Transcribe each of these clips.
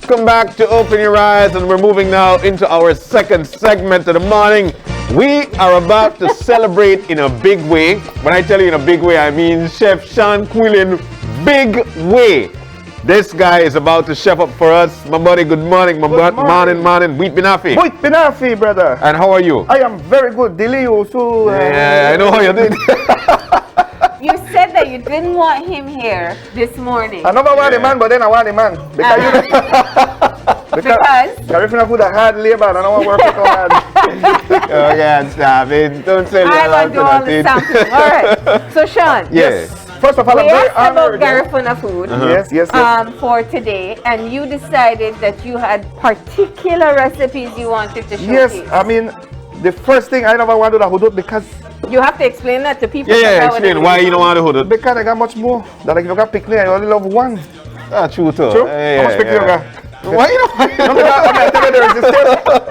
Welcome back to Open Your Eyes, and we're moving now into our second segment of the morning. We are about to celebrate in a big way. When I tell you in a big way, I mean Chef Sean Kuylen, big way. This guy is about to chef up for us. My buddy, good morning. Morning. Wheat Binafi. Wheat Binafi, brother. And how are you? I am very good. Dili also. Yeah, I know how you did. You said that you didn't want him here this morning. I never want a man, but then I want a man. Because Garifuna food a hard labor and I don't want to work so hard. Oh, yeah, stop it. Don't say that. I will do all the sampling. All right. So, Sean. Yes. First of all, I'm we very asked about honored. Garifuna food. Yes. For today, and you decided that you had particular recipes you wanted to showcase. Yes, I mean, the first thing I never wanted to hudut because you have to explain that to people. Yeah, explain why you don't want to hold it. Because I got much more. That if you got picnic, I only love one. True too. True? How much picnic you got? Why you don't want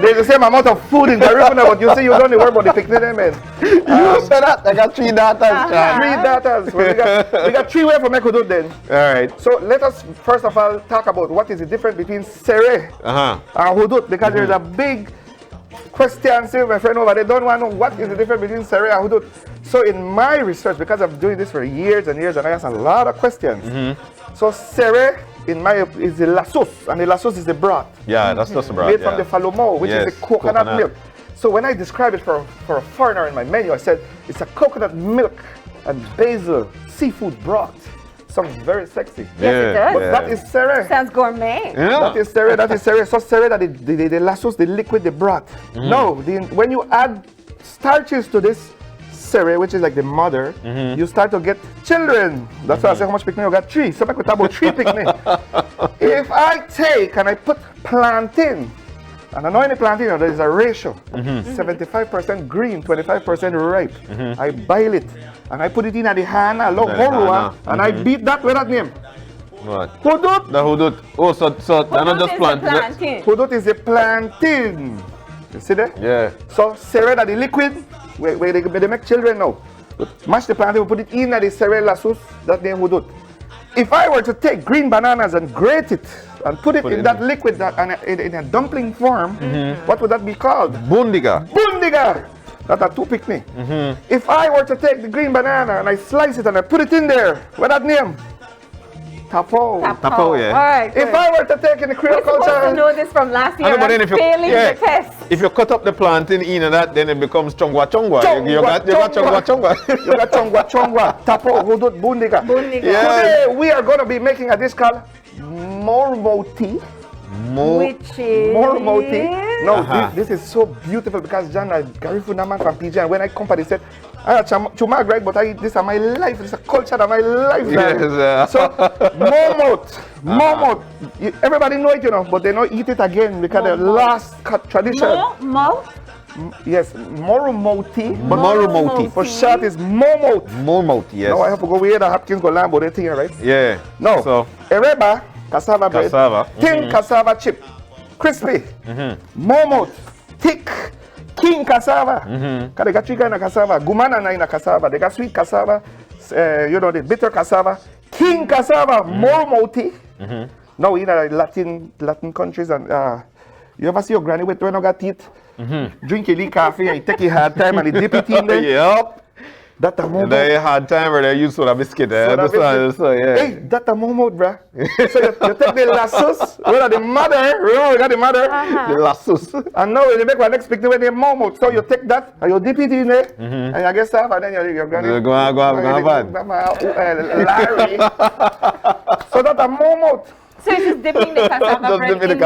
there's the same amount of food in Garifuna, but you say you don't worry about the picnic, man. You said that. I got 3 daughters. Three daughters. Well, we got 3 ways for make hudut then. All right. So let us first of all talk about what is the difference between sere and hudut, because there's a big question. See, my friend over there don't want to know what is the difference between sere and hudut. So in my research, because I'm doing this for years and years, and I ask a lot of questions. So sere in my is the lassos, and the lassos is the broth. Yeah, that's just the broth. Made from the falomo, which is the coconut milk. So when I describe it for a foreigner in my menu, I said it's a coconut milk and basil seafood broth. Sounds very sexy. Yes, it does. But that is sere. Sounds gourmet. Yeah. That is sere. So sere that the lassos, the liquid, the broth. No, when you add starches to this sere, which is like the mother, you start to get children. That's why I say how much picnic you got? 3. So I could talk about 3 picnic. If I take and I put plantain, and I know any plantain, there is a ratio. 75% green, 25% ripe. I boil it and I put it in at the hana, and I beat that with that name. What? Hudut. The hudut. Oh, so they're not just plantain. Hudut is a plantain. You see that? Yeah. So sere that the liquid, where they make children now. Mash the plantain, put it in at the sere lassos, that name hudut. If I were to take green bananas and grate it and put it in that liquid in a dumpling form, what would that be called? Bundiga. Bundiga! That's a 2 picnic. If I were to take the green banana and I slice it and I put it in there, what that name? Tapo. Tapo, yeah. All right. If I were to take in the Creole You're supposed culture, to know this from last year. I know, but then if you failing the test. if you cut up the plantain in that, then it becomes chongwa. You got chongwa. You got chongwa. Tapo, hudut, bundiga. Yeah. Today we are going to be making a dish called mormoti. Which is Mormoti. No, this is so beautiful because John, Garifuna man from PJ, and when I come they said, Chumag, right? But this is my life. It's a culture of my life. Yes, so, Mormot. Everybody know it, but they don't eat it again because the last tradition. Yes, Mormoti. Mormoti. For short is Mormot. Mormot, yes. Now I have to go where the Hopkins go land, but they think, right? Yeah. No. So, Ereba, cassava bread. Thin cassava chip. Crispy. Mormot. Thick. King cassava. Because they got 3 kinds of cassava. Gumana in a cassava. They got sweet cassava. The bitter cassava. King cassava. Mormoti. Now in Latin countries, and you ever see your granny with when you got teeth? Drink your coffee and you take your hard time and you dip it in there. Yep. That's a moment. They hard time where they use soda biscuit. Yeah. Hey, that's a moment, bruh. So you take the lassos, the mother, remember we got the mother? The lassos. And now you make one next picnic with the moment. So you take that and you dip it in there and you get stuff and then you're going to go on. Larry. So that's a moment. So it's just dipping the cassava bread into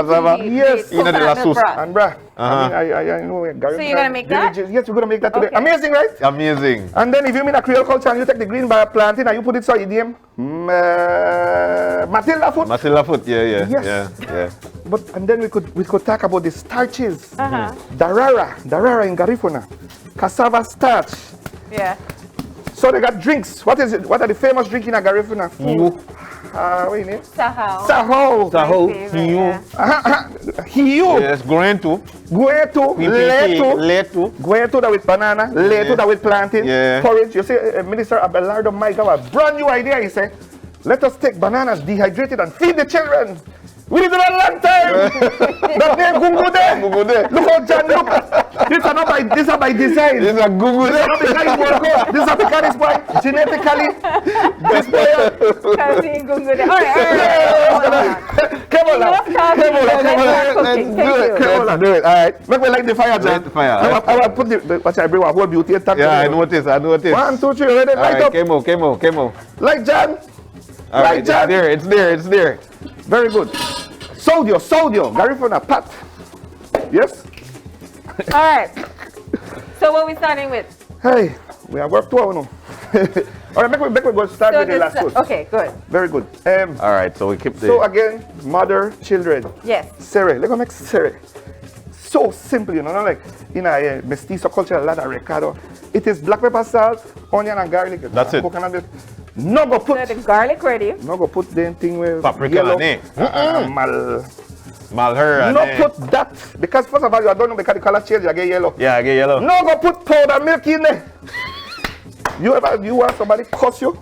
yes, in the lassos. And bruh, I know. So you're gonna make that? Yes, we're gonna make that today. Okay. Amazing, right? Amazing. And then if you mean a Creole culture and you take the green plantain and you put it so idiom, Matilda food. Matilda food, Yes. Yeah. But and then we could talk about the starches. Darara in Garifuna, cassava starch. Yeah. So they got drinks. What is it? What are the famous drinks in Garifuna? What is it? Saho. Hiu. Yes, Guentu. Letu. Guentu that with banana. Letu that with plantain. Yeah. Porridge. You see, Minister Abelardo Maiga, a brand new idea. He said, let us take bananas dehydrated and feed the children. We did it a long time. That name Gungu there. Gungu there. Look how John look. This is not by design. This is a Google. This is not because he work out. This is not because this boy genetically. This boy. Cousin Gungu there. All right. Come on now. Let's do it. All right. Make me light the fire, John. Light the fire. I will put the. Watch I bring one whole beauty attack. Yeah, I noticed. 1, 2, 3. Ready? Light up. Camo. Light, John. All right, John. it's there. Very good. Sodio, Garifuna, Pat. Yes? All right. So what are we starting with? Hey, we have work to now. All right, make we go start with the last one. Okay, good. Very good. All right, so we keep the... So again, mother, children. Yes. Sere, let's go make sere. So simple, you know, not like in a mestizo culture, a lot of recado. It is black pepper, salt, onion and garlic. That's it. Coconut milk. No go put... So the garlic ready. No go put the thing with Paprika yellow. Malheur. No put that. Because first of all, you don't know because the color change, you get yellow. Yeah, I get yellow. No go put powder milk in there. You want somebody cuss you?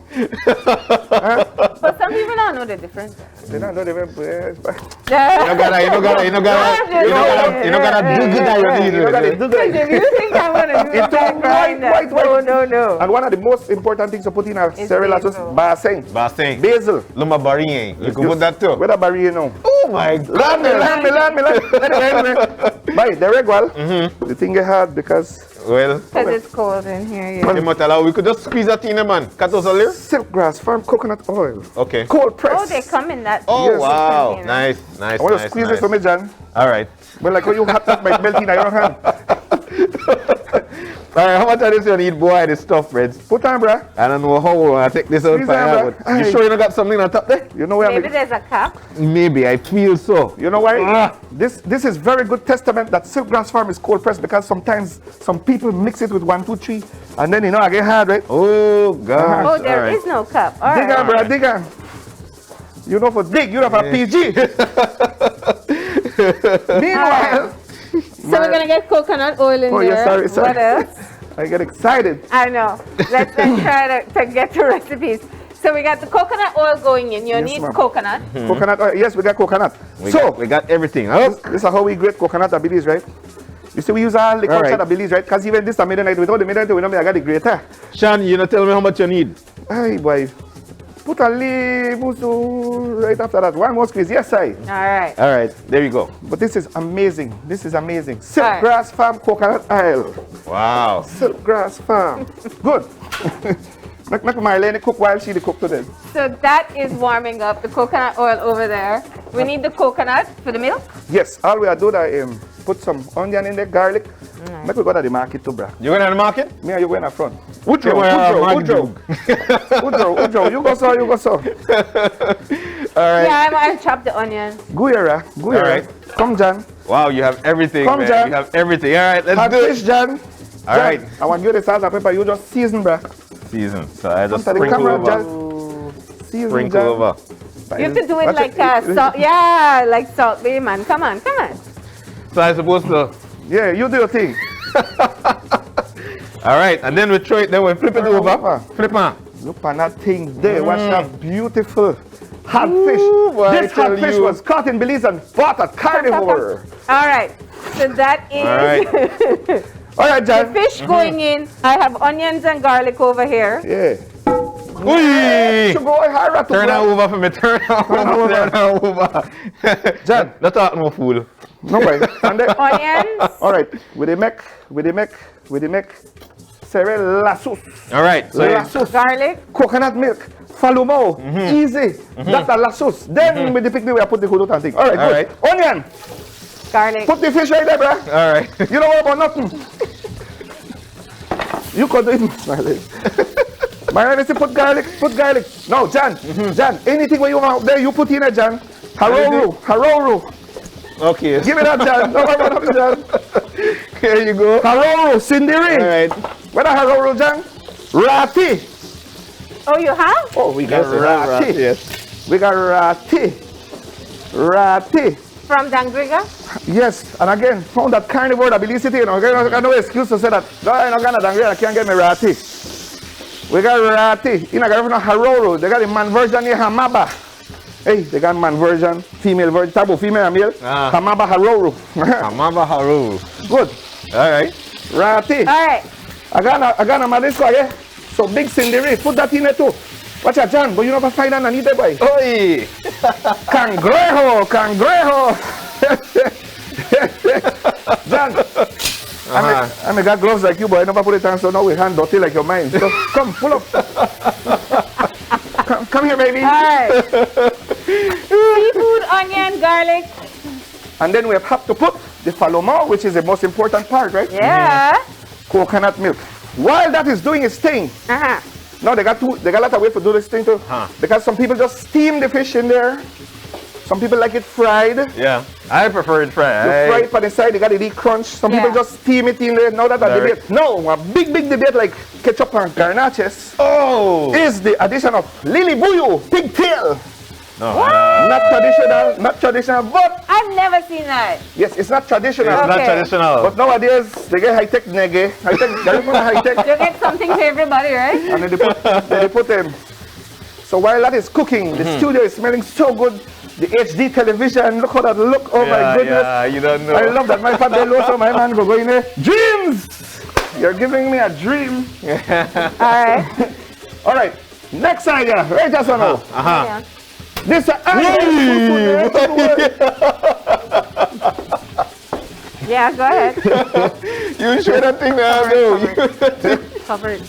But some people don't know the difference. They don't know the difference. You don't gotta do good at your You don't gotta knees. do that. If you think I want to do It's that, all grind that. white. No. And one of the most important things to put in a It's cereal is basil. basing. Basil. Luma barien. You can put that too. Where the barrier now? Oh my God. Land me. By the regular, the thing you had because Well, Because it's cold in here, yeah. we could just squeeze that in, man. Cut us a little. silk grass, farm coconut oil, Okay. cold press. Oh, they come in that. Oh, Yes. wow. container. Nice. I want to squeeze this for me, John. All right. But like when you hot up my melting in your hand. All right, how much of this you need, boy, this stuff, Reds? Put on, bruh. I don't know how I take this out. Squeeze on, But bruh. you Aye. sure you don't got something on top there? You know where Maybe I'm there's a cap. Maybe, I feel so. You know why? Ah. This is very good testament that silk grass farm is cold pressed because sometimes some people mix it with 1, 2, 3 and then I get hard, right? Oh, God. Oh, there is no cup. All Dig on, right. bruh, dig on. You know for dig, you know for PG. Meanwhile, So we're going to get coconut oil in Oh, there. yes, sorry. What else? I get excited. I know. Let's try to get the recipes. So we got the coconut oil going in. You Yes, need ma'am. coconut. Coconut oil. Yes, we got coconut. We got everything. Oh. This is how we grate coconut at Belize, right? You see, we use all the culture Alright. at Belize, right? Because even this midnight, without the midnight, we don't I got the grater. Sean, you know, tell me how much you need. Ay, boy. Put a little right after that. One more squeeze. Yes, I. All right. All right, there you go. But this is amazing. This is amazing. Silk Alright. grass farm coconut oil. Wow. Silk grass farm. Good. Make Marlene cook while she cook today. So that is warming up the coconut oil over there. We need the coconut for the milk. Yes, all we are doing is put some onion in there, garlic. Make we go to the market too, bruh. You going to the market? Me and you go in the front. Udro. Udro. You go so. All right. Yeah, I'll chop the onion. Guyera. Alright. Come, John. Wow, you have everything, Come, man. John. You have everything. All right, let's Hot do fish, it. John. All right. I want you the salt and pepper. You just season, bruh. Season. So I just Come to the sprinkle camera, over. John. Season, Sprinkle John. over. You have to do it Watch like salt. Yeah, like Salt Bay, man. Come on. So I supposed to. Yeah, you do your thing. All right, and then we throw it. Then we flip it over. over. Flip on. Look at that thing there. Watch that beautiful hot fish. boy, I This hot tell fish you. was caught in Belize and bought at Carnivore. All right. So that is All right. All right, John. fish going in. I have onions and garlic over here. Yeah. Whee! You go higher to Turn her grab- over for me. Turn her over. Turn her over. John. Don't talk no fool. No way. And then, Onions. all right. With the make. Cereal lassus. All right. So Lassus. Garlic. Coconut milk. Falumo. Easy. That's a lassus. Then with the picnic, we put the hudut and thing. All right, All good. Onion. Garlic. Put the fish right there, bruh. all right. You don't worry about nothing. You could do it, Marlene. Marlene, say put garlic. No, John. John, anything where you want there, you put in it, John. Haroro. Okay. Give me that, John. Don't worry about nothing, John. Here you go. Haroro, Sindiri. All right. What a haroro, John? Rati. Oh, you have? Oh, we got rati. Yes. We got rati. From Dangriga? Yes, and again, found that carnivore that Belize City, I got no excuse to say that. No, I'm not gonna dangry, I can't get me rati. We got rati. In a Garifuna Haroro, they got the man version here, Hamaba. Hey, they got man version, female version, type of female and male. Kamaba Haruru. Kamaba Haru. Good. All right. Rati. All right. I got a madisco, yeah? So big cinderi, put that in there too. Watch out, John, but you never find underneath there, boy. Oi! Cangrejo, cangrejo. John, I got gloves like you, but I never put it on, so now we hand dirty like your mind. So come, pull up. Come here, baby. All right. Seafood, onion, garlic. And then we have to put the faloma, which is the most important part, right? Yeah. Coconut milk. While that is doing its thing, no, they got a lot of way to do this thing too. Because some people just steam the fish in there. Some people like it fried. Yeah, I prefer it fried. You fry it for the side, they got it eat crunch. Some people just steam it in there. Now that a debate. No, a big debate like ketchup and garnaches is the addition of lily buyu, pigtail. No, Not traditional, but I've never seen that. yes, it's not traditional. it's not traditional. But nowadays, they get high-tech nege, Garifuna high-tech. You get something for everybody, right? And then they put them. So while that is cooking, the studio is smelling so good. The HD television, look how that look. Oh my goodness. Yeah, you don't know. I love that. My father also, my man go in there. Dreams! You're giving me a dream. All right. All right. Next idea. Right, just now. Yeah. This Yeah, go ahead. You should have think that do. Cover it.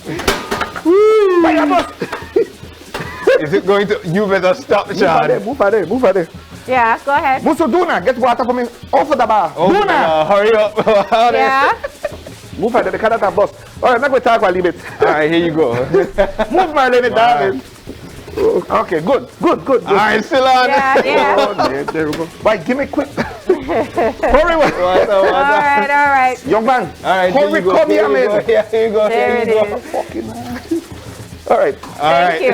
Is it going to? You better stop, Sean. Move out there. Yeah, go ahead. Muso Duna, get water for me. Off of the bar. Duna! Hurry up. Yeah. Move out there, the cat bus. All right, I'm going to talk a little bit. All right, here you go. Move my limit, darling. Okay, good. All right, still on. Yeah. Oh, there we go. Wait, give me quick. Hurry, All right. young man. All right, hurry, come here, man. Yeah, here you go. There it is. Fucking man. All right. Thank you.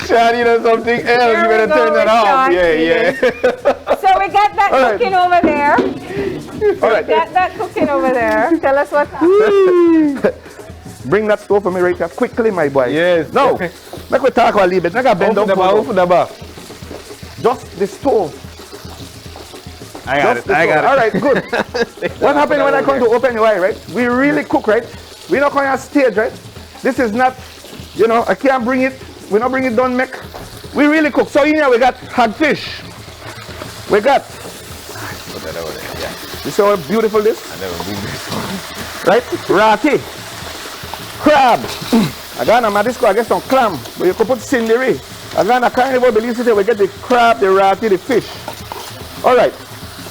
Sean, you know something else? Here You better we go turn that with off. Sean Yeah. So we got that All right. cooking over there. All right. Got that cooking over there. Tell us what's up. Bring that stove for me right here quickly, my boy. Yes. No. Make we talk a little bit. Make a bend Open up. the bar. Just the stove. I got Just it. the I stove. got it. All right, good. What happened when I come to open the eye, right? We really cook, right? We're not going on stage, right? This is not, you know, I can't bring it. We not bring it done, make. We really cook. So in here we got hagfish. We got. Put that over there. Yeah. You see how beautiful this? And then we'll bring this one. Right? Rati. Crab. I got a madisco, I get some clam. But you could put cinderi. I got a carnival Belize, we get the crab, the rati, the fish. All right.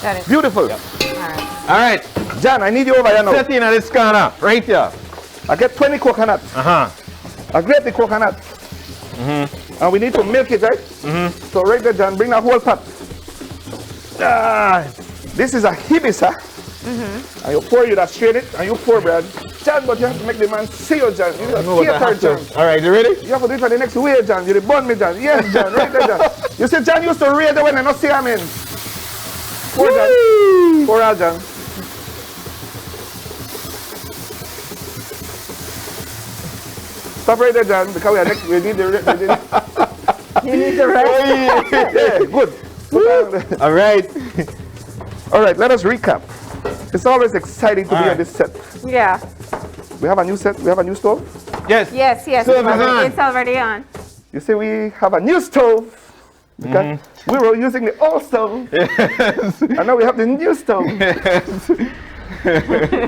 Got it. Beautiful. All right. All right. John, I need you over here now. Set in on this corner. Right here. I get 20 coconuts. I grate the coconut. And we need to milk it, right? So right there, John, bring that whole pot. This is a hibisa. And you pour you that straight it, and you pour, Brad. John, but you have to make the man see you, John. You have to theater, John. All right, you ready? You have to do it for the next way, John. You bun me, John. Yes, John. Right there, John. You see, John used to read the when I not see him in. Pour, John. Pour out, John. Stop right there, John, because we are next. We need the. You need the rest. Yeah, good. All right. All right, let us recap. It's always exciting to be on this set. Yeah. We have a new set. We have a new stove. Yes. Yes. Stove is on. It's already on. You see, we have a new stove. Because we were using the old stove. Yes. And now we have the new stove. Yes.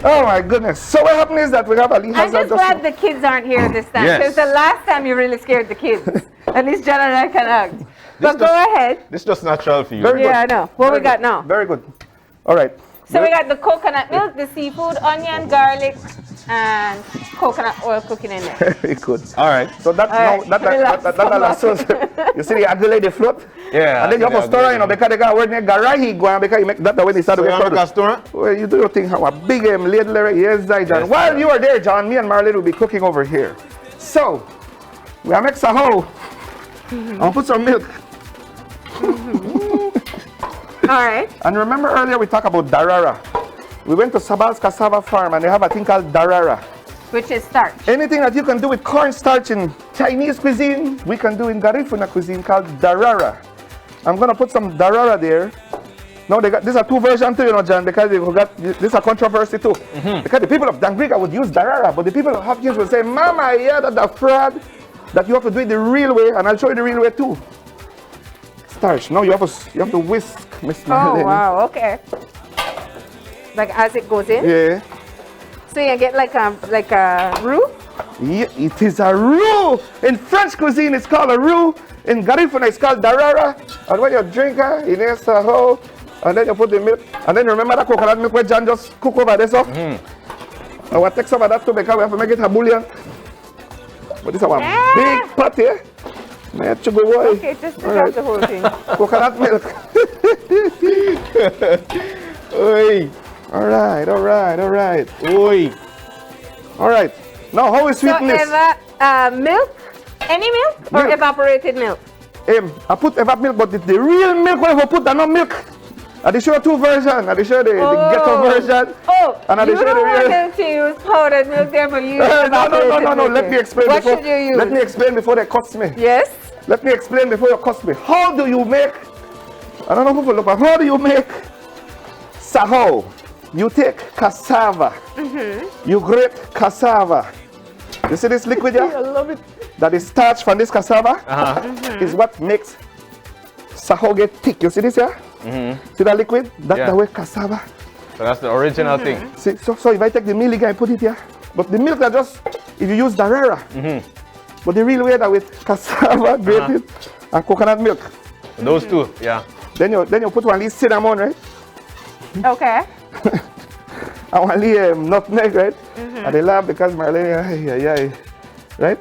Oh my goodness. So what happened is that we have a lead I'm just glad the kids aren't here this time. Yes. Because the last time you really scared the kids. At least John and I can act. But go ahead. This is just natural for you. Very good. Yeah, I know. What we got now? Very good. All right. So we got the coconut milk, the seafood, onion, garlic, and coconut oil cooking in there. Very good. All right. So that All now right. that you see the agilate the float? Yeah. And then you have to store, you know, because they got word near Garahi go and because you make that the way they start So to you get want to started. make a store? Well, you do your thing, how a big ladle there. Yes, John. Yes, While sir. you are there, John, me and Marlene will be cooking over here. So, we have mix a hoe. I'll put some milk. All right. And remember earlier we talked about darara. We went to Sabal's cassava farm and they have a thing called darara. Which is starch. Anything that you can do with cornstarch in Chinese cuisine, we can do in Garifuna cuisine called darara. I'm gonna put some darara there. Now they got, these are two versions too, you know, John, because they got, this is a controversy too. Because the people of Dangriga would use darara, but the people of Hopkins would say, Mama, I hear that the fraud, that you have to do it the real way, and I'll show you the real way too. Starch. Now you have to whisk, Miss Marlene. Oh, wow, okay. Like as it goes in? Yeah. So you get like a roux? Yeah, it is a roux. In French cuisine, it's called a roux. In Garifuna, it's called darara. And when you drink it, it is a whole, and then you put the milk. And then remember that coconut milk where John just cook over this up? I will take some of that too because we have to make it a bouillon. But this is our big pot here. Okay, just to right. The whole thing. Coconut milk. Oi. All right. Oi. All right. Now, how is sweetness? So, milk? Any milk or evaporated milk? I put evap milk, but the real milk, when I put the no milk, I show two versions. I show the ghetto version. Oh, and I you show don't the want real. them to use powdered milk there, but you use evaporated No. milk. Let me explain. What before, should you use? Let me explain before they cost me. Yes? Let me explain before you cost me. How do you make? I don't know who look, but how do you make saho? You take cassava. You grate cassava. You see this liquid here? I love it. That is starch from this cassava. Is what makes saho get thick. You see this here? See that liquid? That's the way cassava. So that's the original thing. See, so if I take the milk and put it here, but the milk are just, if you use darara. But the real way that with cassava, grated, and coconut milk. Those two, yeah. Then you put one little cinnamon, right? Okay. And one little nutmeg, right? And they laugh because Marlene, right?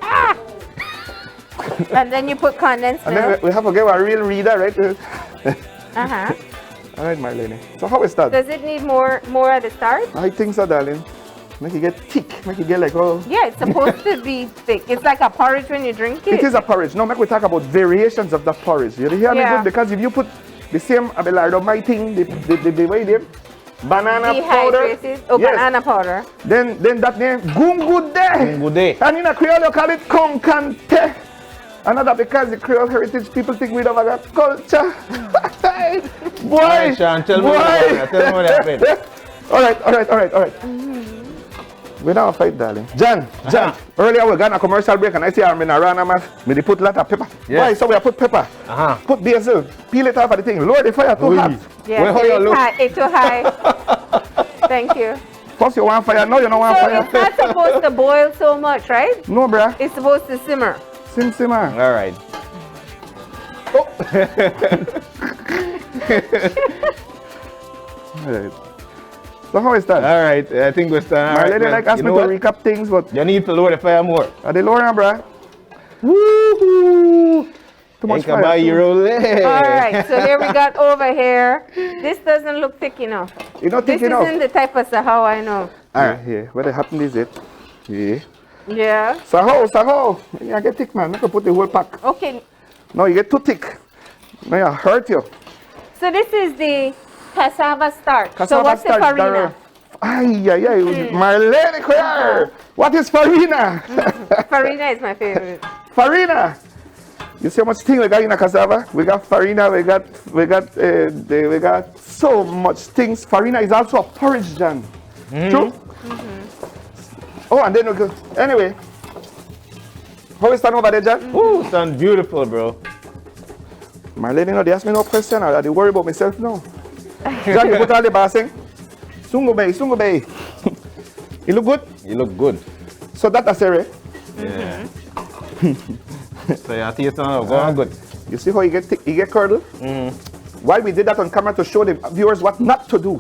And then you put condensed And milk. then we have to get a real reader, right? All right, Marlene. So how is that? Does it need more at the start? I think so, darling. Make it get thick. Make it get like, oh. Yeah, it's supposed to be thick. It's like a porridge when you drink it. It is a porridge. Now, make we talk about variations of that porridge. You hear me good? Because if you put the same Abelardo, my thing, the way they banana powder. Banana powder. Then that name, Gungude. And in a Creole, you call it Concante. Another because the Creole heritage people think we don't have that culture. Boy! All right, Sean, tell me what happened. All right. We don't fight, darling. John, earlier we got a commercial break and I see I'm in a rana, man. They put a lot of pepper. Yes. Why? So we put pepper. Put basil, peel it off of the thing. Lower the fire too hot. Yeah, it's too high. Thank you. First you want fire, now you don't want fire. It's not supposed to boil so much, right? No, bruh. It's supposed to simmer. Simmer. All right. All right. So how is that? All right, I think we're starting. Marlene like asked me to recap things, but you need to lower the fire more. Are they lowering, bruh? Woohoo! Too much fire. All right, so here we got over here. This doesn't look thick enough. You don't think enough? This isn't the type of saho I know. All right, here. What happened is it? Yeah. Yeah. Saho. You get thick, man. You can put the whole pack. Okay. No, you get too thick. No, you hurt you. So this is the cassava starch. Cassava so what's starch, the farina? Marlene Coyar. What is farina? Farina is my favorite. Farina. You see how much thing we got in a cassava? We got farina. We got so much things. Farina is also a porridge, John. True. Oh, and then we go. Anyway, how is that over there, John? Ooh, sound beautiful, bro. Marlene, they ask me no question. I they worry about myself now. John, you put all the basing. Sungo bay. You look good? You look good. So that's a series. Yeah. So you taste now. Go on good. You see how you get curdle? Why we did that on camera to show the viewers what not to do.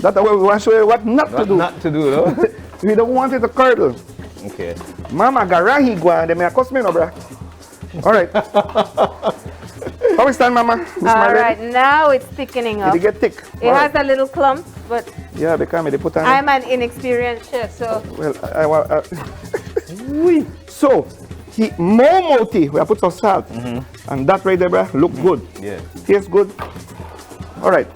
That's the way we want to show you what not to do. Not to do, though. We don't want it to curdle. Okay. Mama garahi gua, they may cost me no, bruh. All right. How is that, Mama? All right, now it's thickening up. Did it get thick? It has a little clump, but yeah, because they put on. I'm an inexperienced chef, so. Well, so, momoti, we have put some salt, and that right there, bruh, look good. Yeah. Tastes good. All right.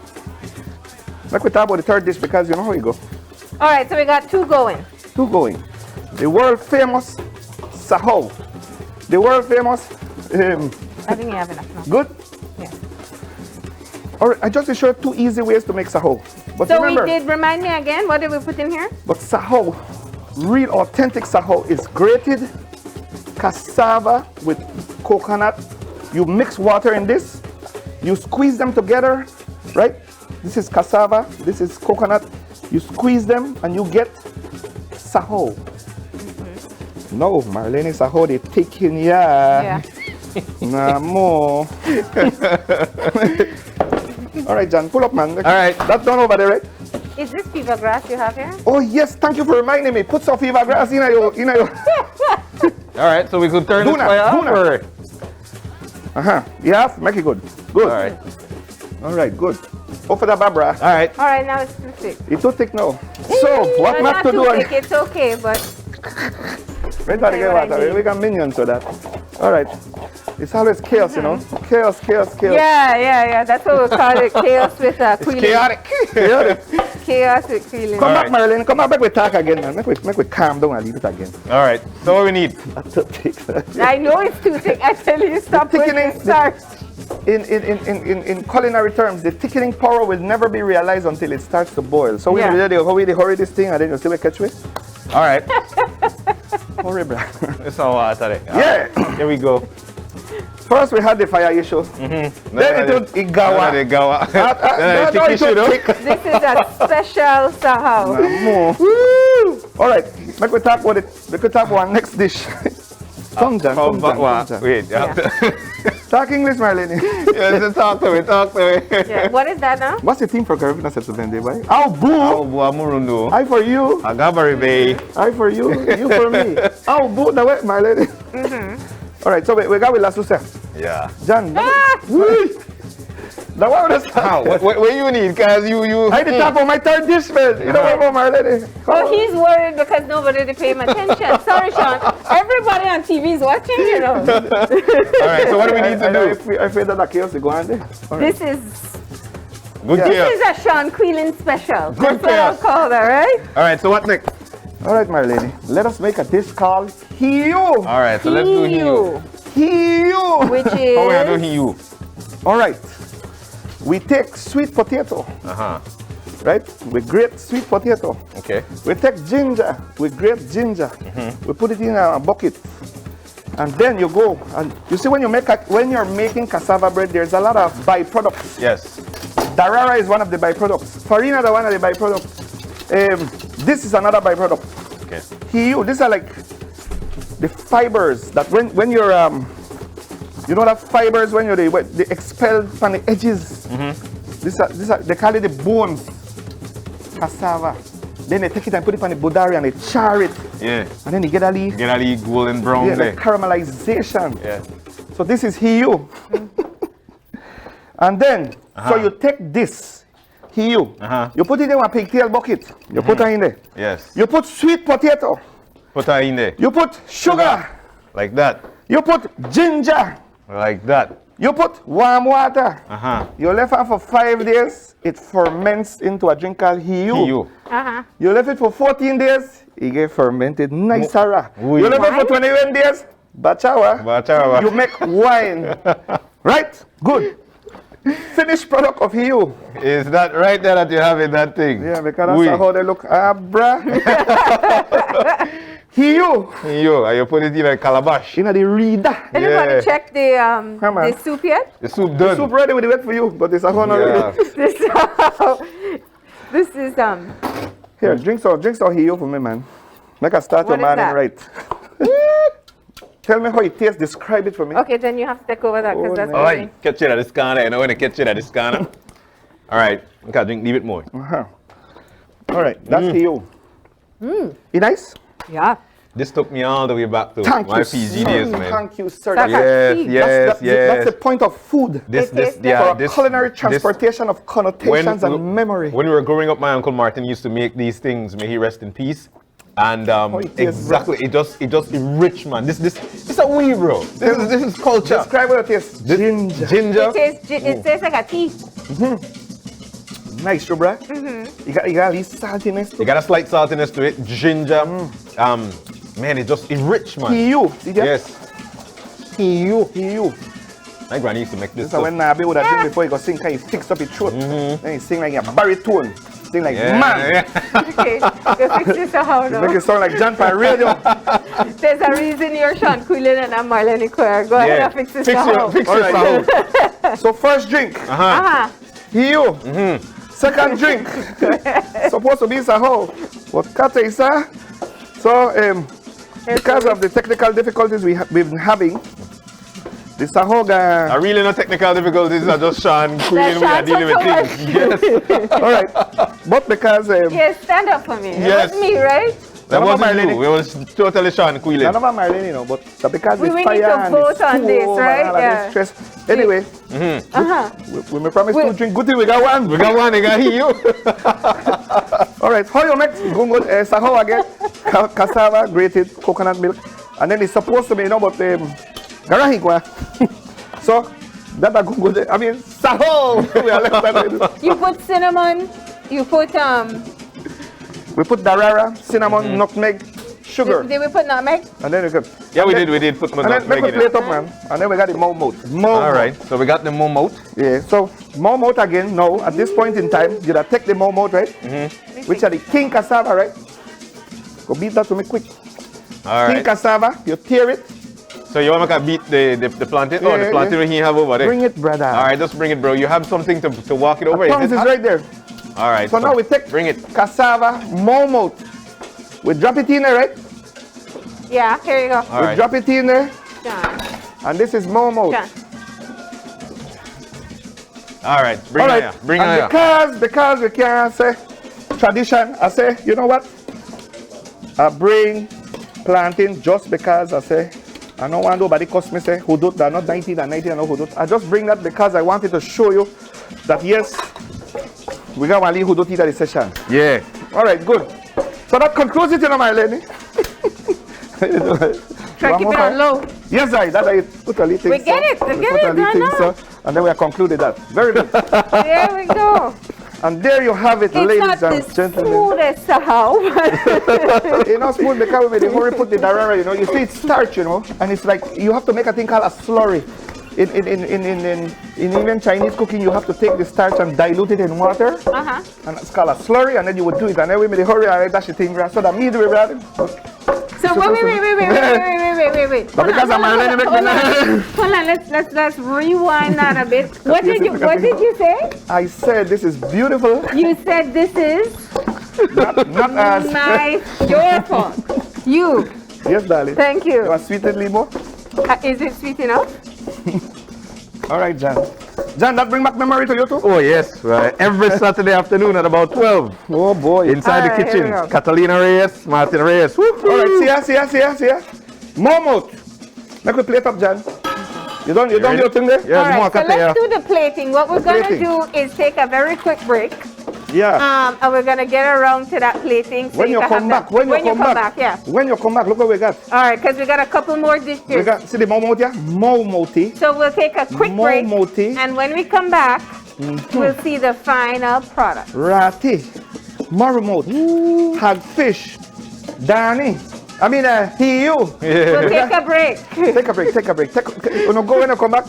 Like we talk about the third dish because you know how you go. All right, so we got two going. The world famous saho. The world famous. I think you have enough now. Good. Yeah. All right, I just showed 2 easy ways to make saho. But So remember, we did, remind me again, what did we put in here? but saho, real authentic saho is grated cassava with coconut. You mix water in this, you squeeze them together, right? This is cassava, this is coconut. You squeeze them and you get saho. No, Marlene saho, they taking ya. Yeah. Nah, more. All right, John, pull up, man. All right. That's done over there, right? Is this fever grass you have here? Oh yes, thank you for reminding me. Put some fever grass in your. All right, so we could turn this Duna, fire off, Duna. or? Yes, make it good. Good. All right. All right, good. Over the Barbara. All right. All right, now it's too thick. It's too thick now. So what No, not not to too do? thick, it's okay, but Wait till they get what I water. need. We got minions for that. All right. It's always chaos, you know. Chaos. yeah, that's what we call it, chaos with Kuylen. Chaotic. Chaotic. Chaos with Kuylen. Come All back, right. Marlene. Come back with talk again, man. Make we calm down and leave it again. All right. So what we need? That's too thick. I know it's too thick. I tell you, stop putting thickening- it starch. In culinary terms, the thickening power will never be realized until it starts to boil. So we Yeah. really hurry this thing and then you see we catch it. All right. Hurry, bro. It's all water. Yeah. Here we go. First we had the fire issue. Then it gawa. Then it gawa. No, Then no, it it thick was issue, thick. This is a special saho. More. Woo! All right, make we talk about it. We could talk about next dish. Come, John. Come back, Come, John. wait. You have to- Talk English, Marlene. Yeah, just talk to me. Yeah. What is that now? What's the theme for Garifuna Cuisine, boy? Oh, boo! Oh, boy, Murundo. I for you. Agabari Bay. I for you. You for me. Oh, boo! The way, Marlene. All right, so we got with La Susa. Yeah. John. Ah! The one with the How? What you need? Cause you. I did top of my third dish, man. You know what about Marlene? Oh, he's worried because nobody to pay him attention. Sorry, Sean. Everybody on TV is watching, you know. All right. So what do we need to do? I feel that the chaos is going there. All right. This is Good Yeah. chaos. this is a Sean Kuylen special. Good That's what I'll chaos. call that, right? All right. So what next? All right, Marlene. Let us make a dish called hiyu. All right. So let's do Hiyu. Hiyu. Which How we gonna do is Hiyu? All right. We take sweet potato, right? We grate sweet potato. Okay. We take ginger. We grate ginger. We put it in a bucket. And then you go and you see when you're making cassava bread, there's a lot of byproducts. Yes. Darara is one of the byproducts. Farina is one of the byproducts. This is another byproduct. Okay. Hiyu, these are like the fibers that when you're you know that fibers when they expel from the edges. These are they call it the bones. Cassava. Then they take it and put it on the budari and they char it. Yeah. And then you get a little, Get a little golden brown yeah, there. the caramelization. Yeah. So this is hiyu. And then, so you take this hiyu, you put it in a pigtail bucket. You put it in there. Yes. You put sweet potato. Put her in there. You put sugar. Like that. You put ginger. Like that. You put warm water. You left it for 5 days. It ferments into a drink called hiyu. Hiyu. You left it for 14 days. It get fermented nice. Oui. You left it for 21 days. Bachawa. Bachawa. You make wine. Right? Good. Finished product of hiyu. Is that right there that you have in that thing? Yeah, because that's Oui. how they look. Bruh. Hiyu. Hiyu. And you put it in a calabash. In the reader. Anybody Yeah. check the Come on. the soup yet? The soup done. Soup ready with the wait for you, but it's a whole Yeah. This is Here, drink some hiyu for me, man. Make a start What your is morning that? right. Tell me how it tastes. Describe it for me. okay. Then you have to take over that because Oh, that's no. really- Alright, catch it at this corner. You know when you catch it at this corner. Alright, okay, drink, leave it more. All right, that's hiyu. It nice? Yeah. This took me all the way back to Thank my you, PG sir. days, man. Thank you, sir. That's Yes, That's- yes, That's the yes. point of food. This, It this, tastes yeah, For a this culinary this- transportation of connotations and memory. When we were growing up, my Uncle Martin used to make these things. May he rest in peace. And it tastes, exactly, it just enrich, man. This a we, bro. This is culture. Describe what it tastes. Ginger. Ginger. It tastes like a tea. Nice, bruh. You got a little saltiness to You got a slight saltiness to it. Ginger. Man, it's just enriched, man. Hiu. See that? Yes. Hiu. Hiu. My granny used to make this. This is when Nabi would have drink before he go sing, kind of fixed up his throat. Then he sing like a baritone. Sing like, man. Okay, you fix this how now. Make it sound like John Pan radio. There's a reason you're Sean Kuylen and I'm Marlene Quer. Go ahead and fix this Fix how. your Alright. So first drink. Hiu. Second drink. Supposed to be Saho. But Kate, sir. So, because of the technical difficulties we've been having, the Sahoga. Are really no technical difficulties, are just Sean Kuylen we are dealing with things. Yes. Alright. But because. Yes, stand up for me. Yes. It was me, right? That wasn't Marlene. you. It was totally Sean Kuylen. None of them are Marlene, but because We the need fire to and vote the on this, stove right? and all of Yeah. this stress. Anyway, we may promise to drink good thing, we got one. We got one, they got you. Alright, how you make gungo saho again? Cassava, grated coconut milk. And then it's supposed to be, you know, but garahigwa. So, that a gungo, I mean, saho! We are left that. You put cinnamon, you put We put darara, cinnamon, nutmeg, sugar. did we put nutmeg? And then we go. Yeah, we did put And then make nutmeg we in plate it. up, man. And then we got the momote. Alright, so we got the momote. Yeah, so momote again. Now, at this point in time, you gotta take the momote, right? Which are the king cassava, right? Go beat that to me quick. King Alright. cassava, you tear it. So you want to beat the plantain? Oh, the Yeah, plantain we have over there. Bring it, brother. Alright, just bring it, bro. You have something to walk it over. Tongs is right there. Alright. So now we take bring it. cassava, momote. We drop it in there, right? Yeah, here you go. All We right. drop it in there. John. And this is momote. John. Alright, bring All it right. here. Bring it And here. because we can't say tradition, I say, you know what? I bring planting just because I say, I don't want nobody cost me say, who do that, not 90 and 90 and who do. I just bring that because I wanted to show you that yes, we got one who do it at the session. Yeah. All right, good. So that concludes it, you know, my lady. Try keep it on low. Yes, that I put a little thing. We get it, we get put a it, little thing, I know. and then we have concluded that. Very good. There we go. And there you have it, It's ladies not and the gentlemen. smoothest how. You know, smooth because we made the hurry put the darara, you know. You see, it's starch, you know, and it's like you have to make a thing called a slurry. In even Chinese cooking, you have to take the starch and dilute it in water, and it's called a slurry, and then you would do it. And then we made the hurry, and dash the thing, so that me do it, brother. So wait. But because I'm Marlene, make me Hold on, let's rewind that a bit. What did you say? I said this is beautiful. You said this is Not as. your fault. You. Yes, darling. Thank You you. are sweetened limo. Is it sweet enough? All right, John. John, that bring back memory to you too? Oh yes, right. Every Saturday afternoon at about 12. Oh boy. Inside the Alright, kitchen. here we go. Catalina Reyes, Martin Reyes. Woo-hoo. All right, see ya. Momote. Make we plate up, John. You don't do your thing there? Yeah, All more right, so cut there. let's do the plating. What we're going to Plating. do is take a very quick break. Yeah. And we're going to get around to that plating. So When you can come have back, that- when you come back, yeah. When you come back, look what we got. All right, because we got a couple more dishes. We got, see the momote here? Momote. So we'll take a quick break. Momote. And when we come back, we'll see the final product. Rati. Marmot. Hagfish. Danny. I mean, Hiu. We'll take a break. Take a break. When you go when you come back.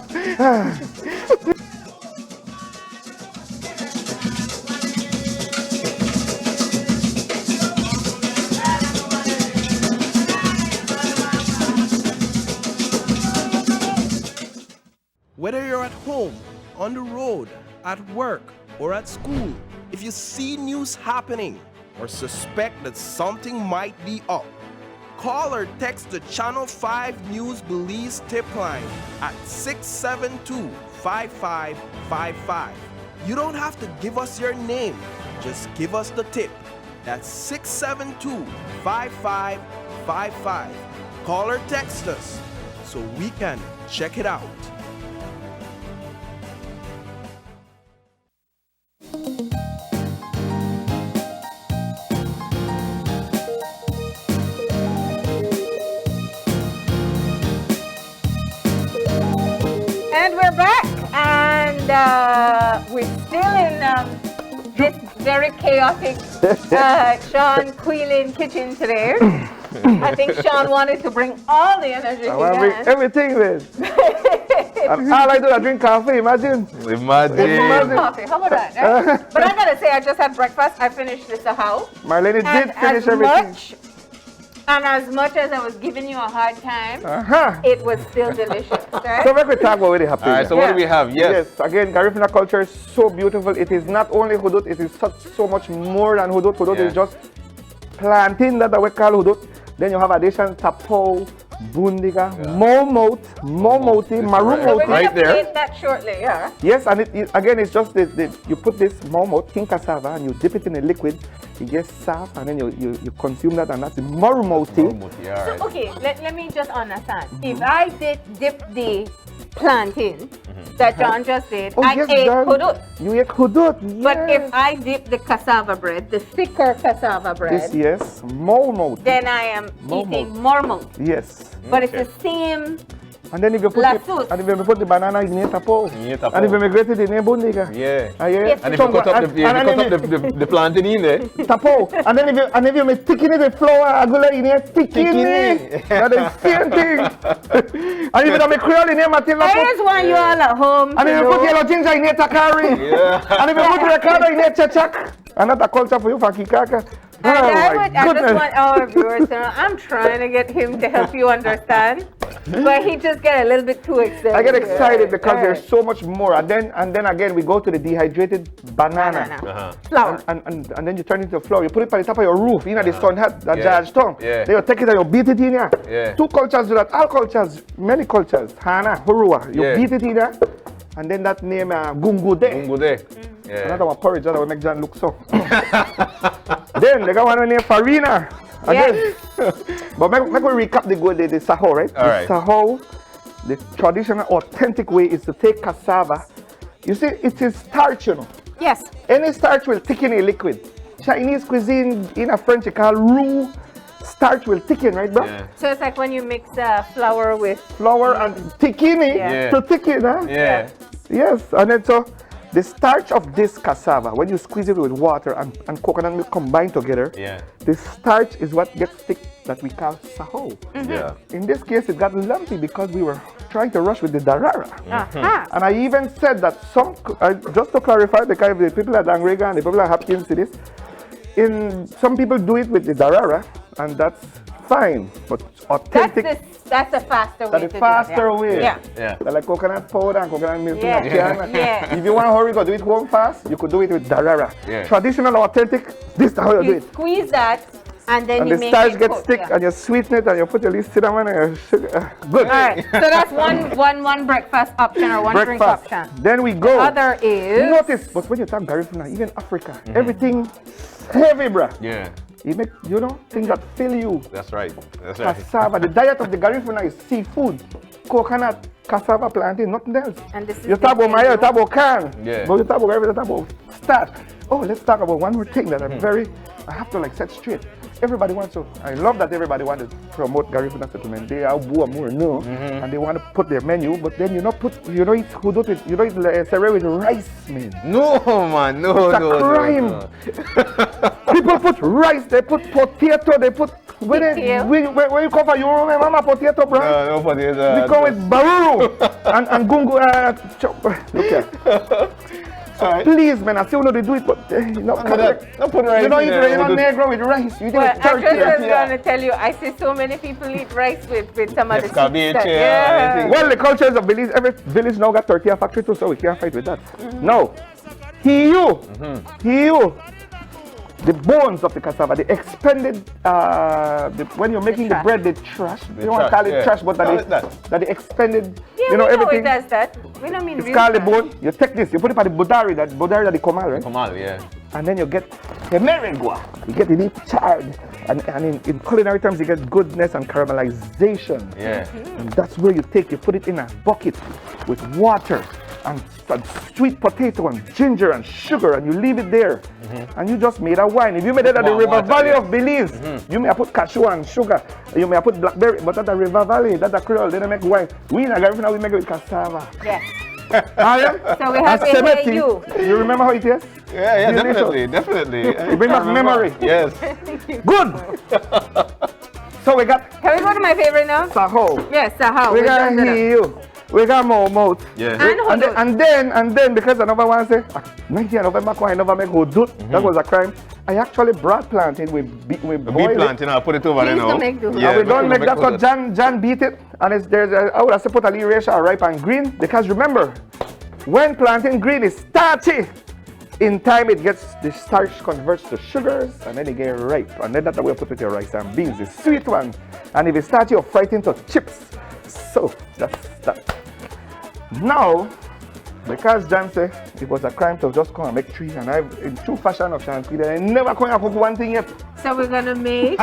Whether you're at home, on the road, at work, or at school, if you see news happening or suspect that something might be up, call or text the Channel 5 News Belize tip line at 672-5555. You don't have to give us your name, just give us the tip. That's 672-5555. Call or text us so we can check it out. And we're back. And we're still in this very chaotic Sean Kuylen kitchen today. I think Sean wanted to bring all the energy he I want to bring can. everything then. And all I do is drink coffee, imagine. Imagine. Coffee, how about that? Right? But I gotta say, I just had breakfast. I finished this how. Marlene And did finish everything. as much as I was giving you a hard time, Uh-huh. it was still delicious, right? So let me talk about what they have All right, so what do we have? Yes. Yes, again, Garifuna culture is so beautiful. It is not only hudut, it is so much more than hudut. Hudut Yeah. is just plantain that we call hudut. Then you have addition tapo, bundiga, momot, momoti, So we're marumoti. gonna Right there. plate that shortly, yeah. Yes, and again, it's just you put this momot, king cassava, and you dip it in a liquid. It gets soft, and then you consume that, and that's the marumoti. Yeah, all right. Okay, let me just understand. If I dip the plantain that John just did, Oh, I yes, ate darling. hudut. You ate hudut, yes. But if I dip the cassava bread, the thicker cassava bread, yes, momot. then I am eating mormon. Yes. But it's Okay. the same. And then if you put Lasus. and if you put the banana in it, tapo. In it, tapo. And if you migrate it in a bundiga. Yeah. Yes. And if you cut up the plantain in there, tapo. And then if you make thicken it with flour, agula in it, thicken it. That is same thing. And if you make creole in it, Matilda I put. just want you all at home And to if you put know. yellow ginger in it, takari. Yeah. And if you put ricotta in it, chachak. Another culture for you, for kikaka. And Oh I my just goodness. want our viewers to know, I'm trying to get him to help you understand, but he just get a little bit too excited. I get excited because All there's right. so much more. And then again, we go to the dehydrated banana. Banana. Flour. And then you turn it into flour. You put it on the top of your roof, you know, the sun hat, that Yeah. judge tongue. Yeah. Then you take it and you beat it in here. Yeah. Two cultures do that. All cultures, many cultures. Hana, Hurua. You Yeah. beat it in here. And then that name, Gungude. Mungude. Yeah. Another one porridge that will make John look so. Then they got one named Farina. Again. But make we recap the saho, right? All right. The saho, the traditional, authentic way is to take cassava. You see, it is starch, you know. Yes. Any starch will thicken a liquid. Chinese cuisine, in a French, you call roux. Starch will thicken, right, bro? Yeah. So it's like when you mix flour with. Flour and thicken it Yeah. to thicken, huh? Yeah. Yes, and then so the starch of this cassava, when you squeeze it with water and coconut milk combined together, Yeah. the starch is what gets thick that we call saho. Yeah. In this case, it got lumpy because we were trying to rush with the darara. Aha. And I even said that just to clarify, because the people at Angrega and the people at Hopkins see this, some people do it with the darara, and that's fine, but authentic. That's a faster way That's to the do it. faster way. Yeah. Yeah. Like coconut powder and coconut milk. Yeah. in a can. Yeah. If you want to hurry, go do it home fast. You could do it with darara. Yeah. Traditional, authentic. This is how you do You it. squeeze that, and then And you the make starch it gets cook, thick, yeah. and you sweeten it, and you put your little cinnamon and your sugar. Good. All right. So that's one breakfast option or one drink Breakfast. option. Then we go. Other is. Notice, but when you talk Garifuna, even Africa, everything heavy, bruh. Yeah. You make, things that fill you. That's right. That's right. Cassava. The diet of the Garifuna is seafood, coconut, cassava, plantain, nothing else. And this is You talk about the Maya, you menu. talk about can. Yeah. But you talk about everything, you talk about starch. Oh, let's talk about one more thing that I have to set straight. Everybody wants to, I love that everybody wants to promote Garifuna settlement. They are more, no, and they want to put their menu, but then you don't eat hudut with, you don't eat sereh with rice, man. No, man. No, It's a no, crime. no. People put rice, they put potato, they put, when you come from Europe, mama potato, bro. No, no potato. We come with baruru and gungu. Look here. Alright. Please, man, I still know they do it, but Don't put rice you don't in eat there. you don't negro with rice. You do Well, it with I turkey. just was yeah. going to tell you, I see so many people eat rice with some of the Escabeche, soups that- yeah, anything. Well, the cultures of Belize, every village now got tortilla factory too, so we can't fight with that. No. Hiu. The bones of the cassava, the expended, when you're making the trash. bread, the trash. The You don't want to trash, call it yeah. trash, but Call that it that. the expended, Yeah, you know, we know everything. it does that. We don't mean It's real called the trash. bone. You take this, you put it on the budari, that the komal, right? Kamal, yeah. And then you get the merengua. You get it charred. And in culinary terms, you get goodness and caramelization. Yeah. And that's where you put it in a bucket with water and sweet potato and ginger and sugar, and you leave it there. And you just made a wine. If you made it at the Warm River water, Valley yeah. of Belize, you may have put cashew and sugar. You may have put blackberry, but at the River Valley, that's a Creole, they don't make wine. We in Garifuna, we make it with cassava. Yes. So we have to hear you. You remember how it is? Yeah, Delicious. definitely. It brings back memory. Yes. Good. So we got Can we go to my favorite now? Saho. Yes, Sahau. We got Hiyu. We got Momot. Yeah. And And then because another one say, 19th November, I never make hudut. That was a crime. I actually brought plantain with The boiled beef plantain, I'll put it over there Please now. don't make do. And we don't make that hudut. because Jan beat it. And I would have to put a little ratio of ripe and green. Because remember, when plantain green is starchy, in time it gets, the starch converts to sugars and then it get ripe. And then that's the way you put with your rice and beans, the sweet one. And if it's starchy, you fry it into chips. So that's that. Now, because Jan said it was a crime to just come and make three, and in true fashion of Sean Kuylen, I never come and cook one thing yet. So we're gonna make.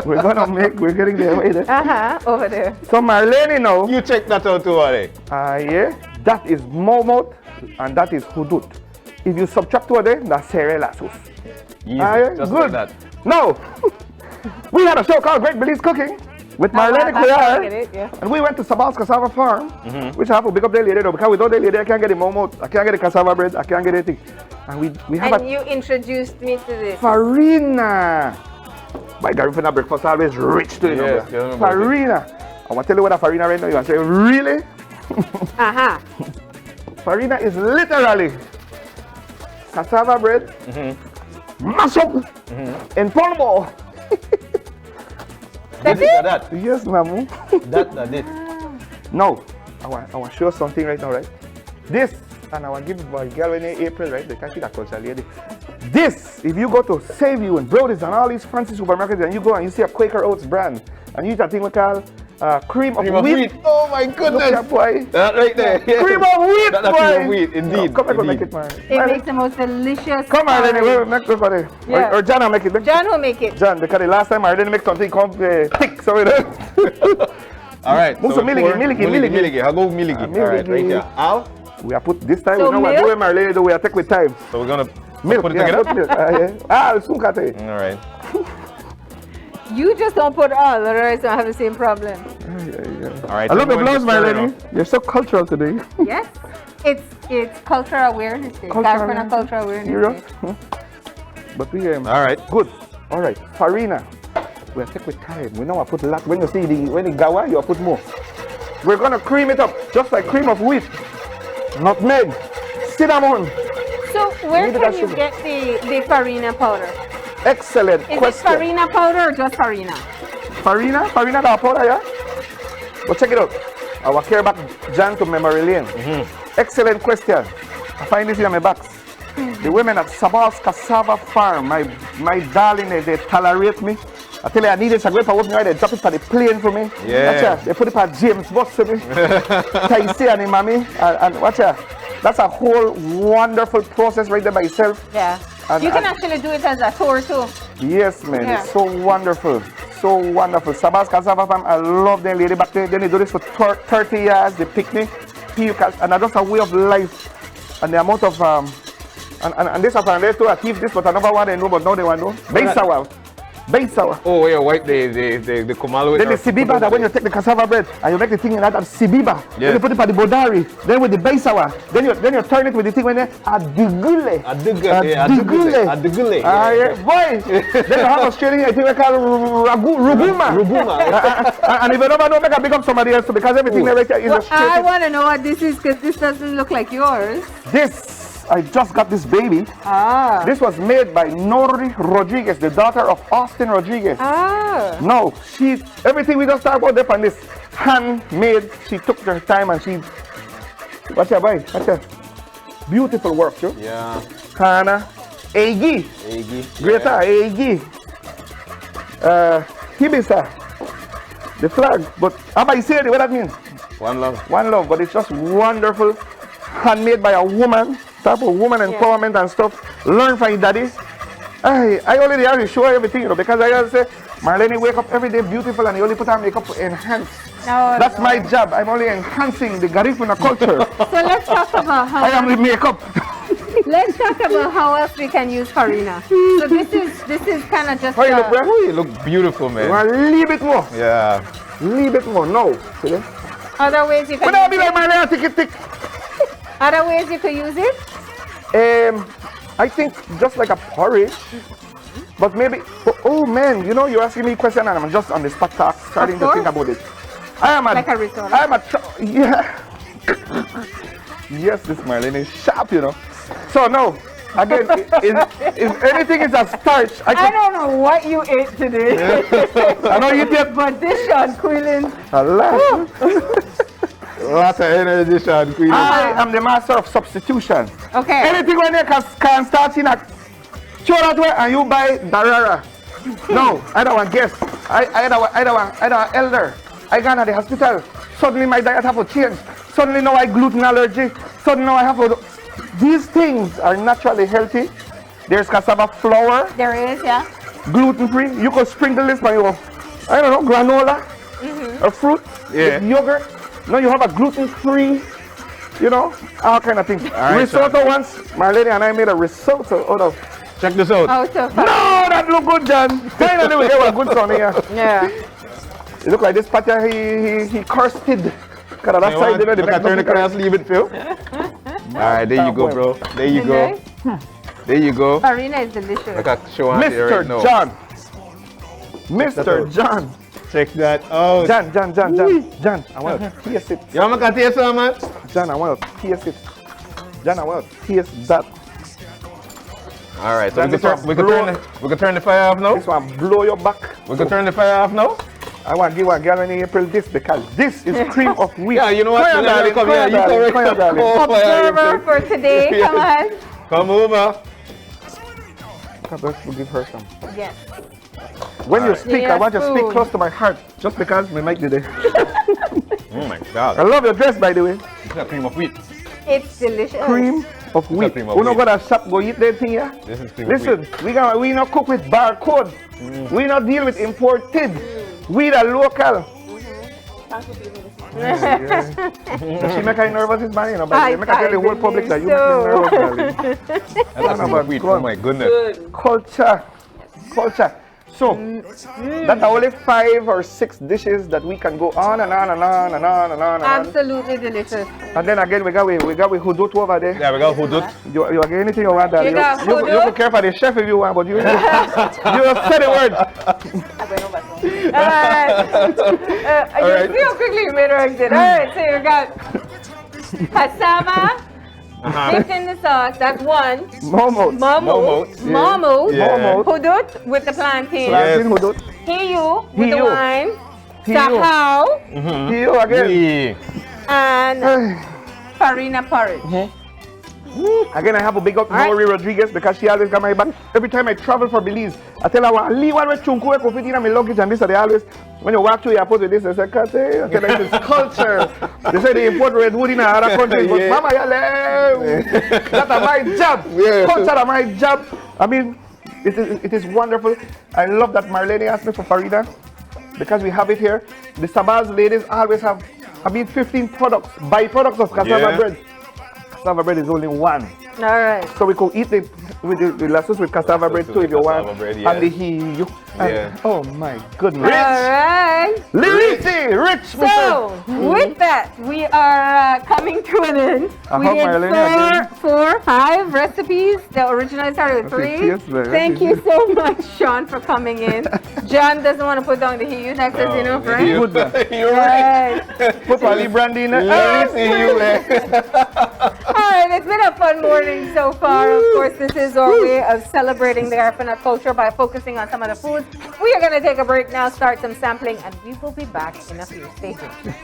We're getting there. Wait there. Over there. So Marlene now, You check that out too, Ade. yeah, that is momot and that is hudut. If you subtract over there, that's cereal sauce. Easy, Yeah, just good. like that. No, we had a show called Great Belize Cooking with Marlene I get Kuylen, it, yeah. and we went to Sabals Cassava Farm, which I have to pick up the lady though, because without the lady I can't get the momot, I can't get the cassava bread, I can't get anything. And we have And you introduced me to this. farina. My Garifuna breakfast always rich to you. Yes, know, yes, farina. I want to tell you what a farina right now. You want to say, really? Farina is literally cassava bread, mash up in polvo. That's This it? or that. Yes, mamu. That it. No, I want to show something right now, right? This, and I want to give my girl in April, right? Because she's a culture lady. This, if you go to Save You and Brody's and all these fancy supermarkets, and you go and you see a Quaker Oats brand, and you use that thing we call cream of wheat. Oh my Look goodness. here, boy. That right there. Yes. Cream of wheat, That's boy. cream of wheat, indeed. Come back and indeed. make it, man. It makes the most delicious. Come on, Lenny, porridge. make it for it. Yeah. Or John will make it. John will make it. John, because the last time I didn't make something come thick, so it All right. Musa we miliki, pour- miliki. Miliki. I'll go miliki. All right, right Miliki. here. Al? We are put this time, So we know what milk? doing, my lady, do we are take with time. So we're gonna Milk, put it yeah, together? put milk. Yeah. Soon cut it. All right. You just don't put all, otherwise I have the same problem. All right. I love so your we're going blouse, to my stir it lady. up. You're so cultural today. Yes, it's cultural awareness day. Cultural Garifuna awareness. cultural awareness Serious? day. But we All right. good. All right, farina. We are take with time. We know I put a lot. When you see when it gawa, you put more. We're gonna cream it up, just like cream of wheat. Nutmeg, cinnamon. So where Maybe can that you should- get the farina powder? Excellent Is question. it farina powder or just farina? Farina da powder, yeah? But check it out. I will carry back Jan to memory lane. Excellent question. I find this here on my box. The women at Sabas Cassava Farm, my darling, they tolerate me. I tell you, I need it. I go for me, they drop it for the plane for me. Yeah. Watch out. They put it for James Bus for me. Taisi and mommy. And watch out. That's a whole wonderful process right there by itself. Yeah. And- You can and- actually do it as a tour too. Yes, man. Yeah. It's so wonderful. So wonderful. Sabas Cassava Farm, I love them lady back there. Then they do this for 30 years. They pick me. And that's just a way of life. And the amount of and this is a to achieve this, but another one they know, but now they want to know. Beisawa. Beisawa. Oh, yeah, wipe the kumalo. Then the sibiba, that when you take the cassava bread and you make the thing in that sibiba, Yeah. then you put it for the bodari, then with the beisawa, then you turn it with the thing when they adigule. Adigule. Ah, yeah, boy. Then you have Australian, I think we call ruguma. And if you never know, make a big up somebody else too, because everything they make Well, I illustrated. want to know what this is because this doesn't look like yours. This, I just got this baby. Ah. This was made by Nori Rodriguez, the daughter of Austin Rodriguez. Ah. No, everything we just talked about there on this handmade. She took her time and she, watch your boy, watch your beautiful work, too. Yeah. Hana, Egi, Greta, Egi, Hibisa, the flag. But Abba, you see what that means? One love. One love, but it's just wonderful, handmade by a woman, type of woman empowerment and stuff. Learn from your daddy. I already have to show everything, you know, because I always say, Marlene wake up every day beautiful and you only put on makeup to enhance. No, That's no. my job. I'm only enhancing the Garifuna culture. So let's talk about I am how. the makeup. Let's talk about how else we can use farina. So this is kind of just. How you look, bro? Oh, you look beautiful, You man. want to leave it more. Yeah. Leave it more. No. See there? Other ways you But can. don't be Use like it. Marlene, tick it, tick. Other ways you could use it. I think just like a porridge, But maybe, oh man, you know, you're asking me a question and I'm just on the spot starting to think about it. I am Like a risotto. I am yeah. Yes, this Marlene is sharp, you know. So no, again, if anything is a starch, I don't know what you ate today. I know you did. But this Sean Kuylen. Alas. Lots of energy, Sean Kuylen. I am the master of substitution. Okay. Anything when you can start in a throw that way and you buy Darara. No, I don't want guests. I don't want elder. I gone to the hospital. Suddenly my diet have to change. Suddenly now I gluten allergy. Suddenly now I have to. These things are naturally healthy. There's cassava flour, There is, yeah. gluten free. You could sprinkle this by your, I don't know, granola, or fruit, Yeah. with yogurt. Now you have a gluten free, you know, all kind of things. right, Risotto once, Marlene and I made a risotto out of. Check this out. Oh, so fun. No, that look good, John. Finally we get a good son here. Yeah. It look like this patia he cursed it. Cause on that You side, want- you know, look at turn the cross, leave it, Phil. Alright, there you go, bro. There you go. There you go. Farina is delicious. Look at show on there right Mr. now. John. Mr. John. Check that out. John, I want to taste it. You want to taste some, man? John, I want to taste it. John, I want to taste that. Alright, so Then we this one can turn the fire off now? This one blow your back. We can turn the fire off now? I want to give a girl in April this because this is cream of wheat. Yeah, you know what? Come here, darling. Come here, you correct. Come here, darling. Observer for today, come on. Come over. We'll give her some. Yes. When you speak, I Yes, want you to speak food. close to my heart, just because we make the day. Oh my I god. love your dress, by the way. It's got cream of wheat. It's delicious. Cream of wheat. cream of We not wheat. gonna shop go eat that thing here. This is cream of Listen, wheat. we not cook with barcode. We not deal with imported. We the local. She make her nervous this man, you know, but make her tell the whole public that you make me nervous, darling. That's cream of wheat. Oh my goodness. Culture. So, that's only 5 or 6 dishes that we can go on and on and on and on and on and on. Absolutely delicious. And then again, we got hudut over there. Yeah, we got hudut. You get anything you want, darling. You got You hudut? could care for the chef if you want, but you say the word. You see how quickly you made her exit. Alright, so you got cassava dipped in the sauce. That's one. Momo. Momo. Yeah. Hudut with the plantain. Yes. Plantain hudut. Hiyu with the Hiyu. wine. Hiyu. Sahau. You again. Yeah. And farina porridge. Again, I have a big up Alright. Lori Rodriguez because she always got my back. Every time I travel for Belize, I tell her, I leave one with chunku, I fit in my luggage, and this, and they always, when you walk through the airport with this, they say, Kate, okay, that is culture. They say they import redwood in other countries, but Yeah. Mama, that's my job. Yeah. Culture is my job. I mean, it is wonderful. I love that Marlene asked me for Farida because we have it here. The Sabaz ladies always have, 15 products, byproducts of cassava Yeah. bread. Cassava bread is only one. Alright. So we could eat it with the lassos with cassava bread too if you want. Cassava bread, And the hiyu. Yeah. Oh my goodness. Alright. Rich. So, with that, we are coming to an end. I We hope did Marlene four, 5 recipes. The original started with Okay, 3. cheers, baby. Thank you so much, Sean, for coming in. John doesn't want to put down the hiyu. That's just enough, right? You- Good man. You're right. Right. Put Pali brandy in Let me see you, eh? Alright, it's been a fun morning so far. Of course, this is our way of celebrating the Garifuna culture by focusing on some of the foods. We are going to take a break now, start some sampling, and we will be back in a few. Stay tuned.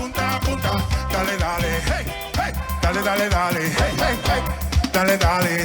Dale, dale, hey, hey, dale, dale, dale, hey, hey, hey, dale, dale.